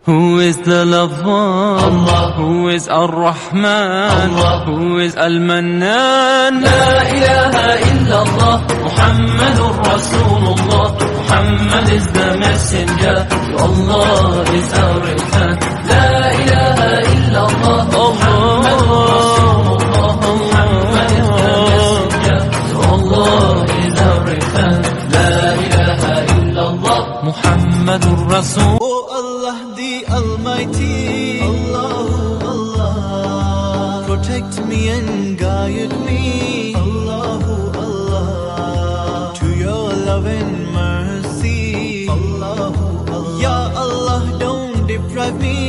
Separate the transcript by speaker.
Speaker 1: Who is the loved one?
Speaker 2: Allah.
Speaker 1: Who is Ar-Rahman?
Speaker 2: Allah.
Speaker 1: Who is Al-Mannan?
Speaker 2: La ilaha illallah, Muhammadur Rasulullah. Muhammad is the messenger, to Allah is our return. La ilaha illallah, Muhammadur Rasulullah. Muhammad is the messenger, to Allah is our return. La ilaha illallah,
Speaker 1: Muhammadur Rasul.
Speaker 3: Oh Allah the Almighty, Allahu Allah, protect me and guide me, Allahu Allah, to your love and mercy, Allahu Allah. Ya Allah, don't deprive me